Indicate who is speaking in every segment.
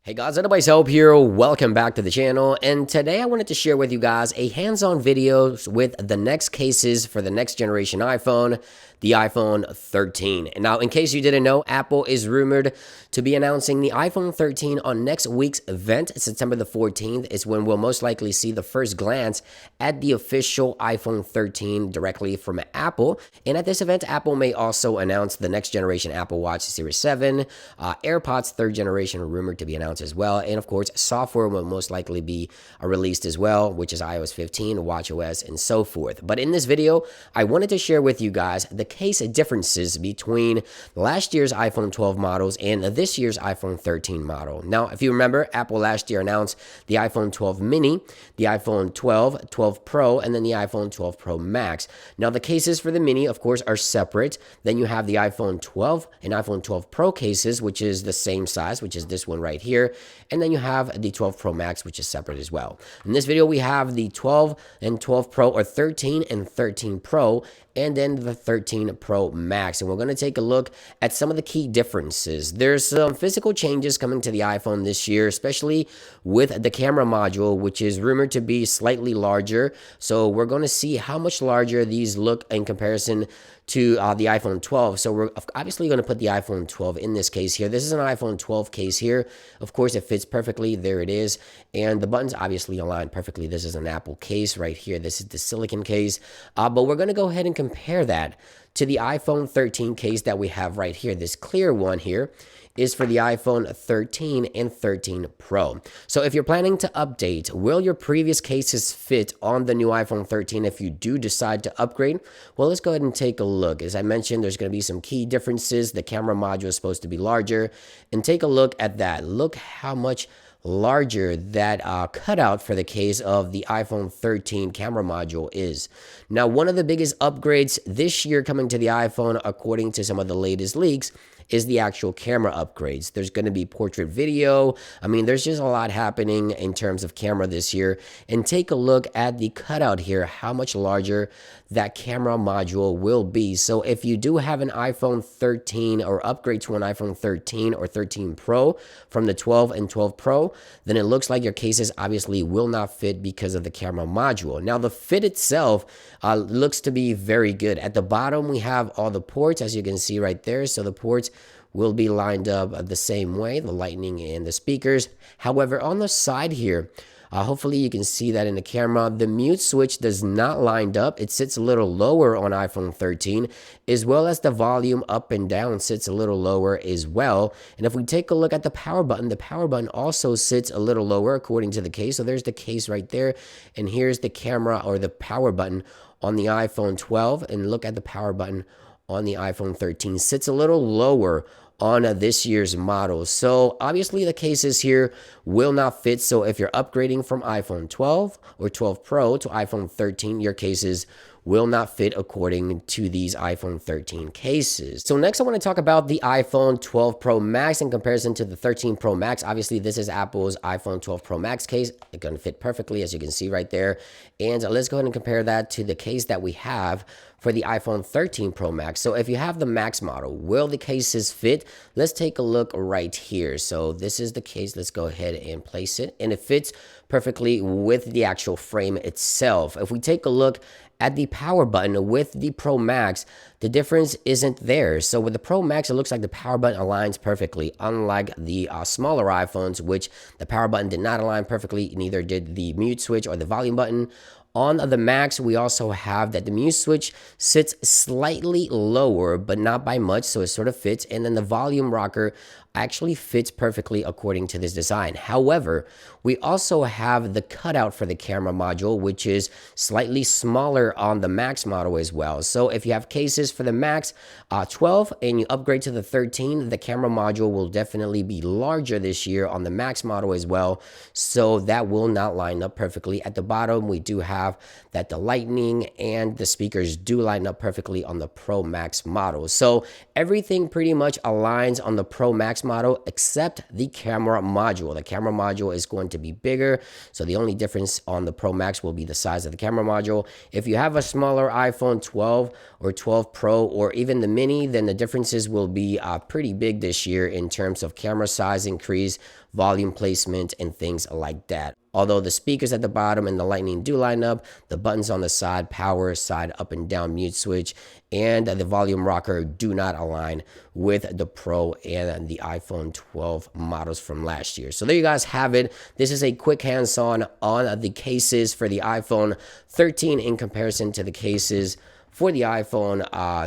Speaker 1: Hey guys, anybody's Hope here. Welcome back to the channel. And today I wanted to share with you guys a hands-on video with the next cases for the next generation iPhone, the iPhone 13. And now, in case you didn't know, Apple is rumored to be announcing the iPhone 13 on next week's event. September the 14th is when we'll most likely see the first glance at the official iPhone 13 directly from Apple. And at this event, Apple may also announce the next generation Apple Watch Series 7, AirPods third generation rumored to be announced as well, and of course software will most likely be released as well, which is iOS 15, watchOS, and so forth. But in this video I wanted to share with you guys the case differences between last year's iPhone 12 models and this year's iPhone 13 model. Now, if you remember, Apple last year announced the iPhone 12 mini, the iPhone 12, 12 Pro, and then the iPhone 12 Pro Max. Now, the cases for the mini, of course, are separate. Then you have the iPhone 12 and iPhone 12 Pro cases, which is the same size, which is this one right here. And then you have the 12 Pro Max, which is separate as well. In this video, we have the 12 and 12 Pro, or 13 and 13 Pro, and then the 13 Pro Max. And we're going to take a look at some of the key differences. There's some physical changes coming to the iPhone this year, especially with the camera module, which is rumored to be slightly larger. So we're going to see how much larger these look in comparison to the iPhone 12. So we're obviously going to put the iPhone 12 in this case here. This is an iPhone 12 case here. Of course, it fits perfectly. There it is. And the buttons obviously align perfectly. This is an Apple case right here. This is the silicon case. But we're going to go ahead and compare that to the iPhone 13 case that we have right here. This clear one here is for the iPhone 13 and 13 Pro. So if you're planning to update, will your previous cases fit on the new iPhone 13 if you do decide to upgrade? Well, let's go ahead and take a look. As I mentioned, there's going to be some key differences. The camera module is supposed to be larger, and take a look at that. Look how much larger that cutout for the case of the iPhone 13 camera module is. Now, one of the biggest upgrades this year coming to the iPhone, according to some of the latest leaks, is the actual camera upgrades. There's going to be portrait video. I mean, there's just a lot happening in terms of camera this year. And take a look at the cutout here, how much larger that camera module will be. So if you do have an iPhone 13 or upgrade to an iPhone 13 or 13 Pro from the 12 and 12 Pro, then it looks like your cases obviously will not fit because of the camera module. Now, the fit itself looks to be very good. At the bottom, we have all the ports, as you can see right there. So the ports will be lined up the same way, the lightning and the speakers. However, on the side here, hopefully you can see that in the camera, the mute switch does not line up. It sits a little lower on iPhone 13, as well as the volume up and down sits a little lower as well. And if we take a look at the power button also sits a little lower according to the case. So there's the case right there. And here's the camera or the power button on the iPhone 12. And look at the power button on the iPhone 13. Sits a little lower on this year's model. So obviously the cases here will not fit. So if you're upgrading from iPhone 12 or 12 Pro to iPhone 13, your cases will not fit according to these iPhone 13 cases. So next I want to talk about the iPhone 12 Pro Max in comparison to the 13 Pro Max. Obviously this is Apple's iPhone 12 Pro Max case. It's going to fit perfectly, as you can see right there. And let's go ahead and compare that to the case that we have for the iPhone 13 Pro Max. So if you have the Max model, will the cases fit? Let's take a look right here. So this is the case. Let's go ahead and place it. And it fits perfectly with the actual frame itself. If we take a look at the power button with the Pro Max, the difference isn't there. So with the Pro Max, it looks like the power button aligns perfectly, unlike the smaller iPhones, which the power button did not align perfectly, neither did the mute switch or the volume button. On the Max, we also have that the mute switch sits slightly lower, but not by much, so it sort of fits. And then the volume rocker actually fits perfectly according to this design. However, we also have the cutout for the camera module, which is slightly smaller on the Max model as well. So if you have cases for the Max 12 and you upgrade to the 13, the camera module will definitely be larger this year on the Max model as well. So that will not line up perfectly. At the bottom, we do have have that the lightning and the speakers do line up perfectly on the Pro Max model. So everything pretty much aligns on the Pro Max model except the camera module. The camera module is going to be bigger, so the only difference on the Pro Max will be the size of the camera module. If you have a smaller iPhone 12 or 12 Pro or even the mini, then the differences will be pretty big this year in terms of camera size increase, volume placement, and things like that. Although the speakers at the bottom and the lightning do line up, the buttons on the side, power, side up and down mute switch, and the volume rocker do not align with the Pro and the iPhone 12 models from last year. So there you guys have it. This is a quick hands-on on the cases for the iPhone 13 in comparison to the cases for the iPhone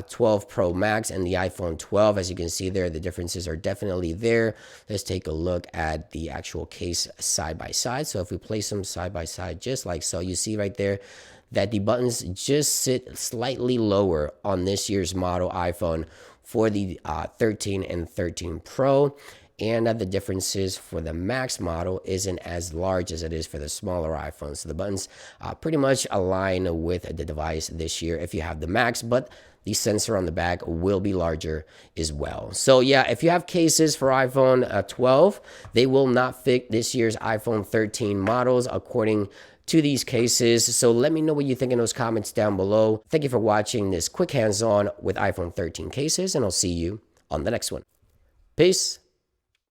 Speaker 1: 12 Pro Max and the iPhone 12. As you can see there, the differences are definitely there. Let's take a look at the actual case side by side. So if we place them side by side just like so, you see right there that the buttons just sit slightly lower on this year's model iPhone for the 13 and 13 Pro. And the differences for the Max model isn't as large as it is for the smaller iPhones. So the buttons pretty much align with the device this year if you have the Max, but the sensor on the back will be larger as well. So yeah, if you have cases for iPhone 12, they will not fit this year's iPhone 13 models according to these cases. So let me know what you think in those comments down below. Thank you for watching this quick hands-on with iPhone 13 cases, and I'll see you on the next one. Peace.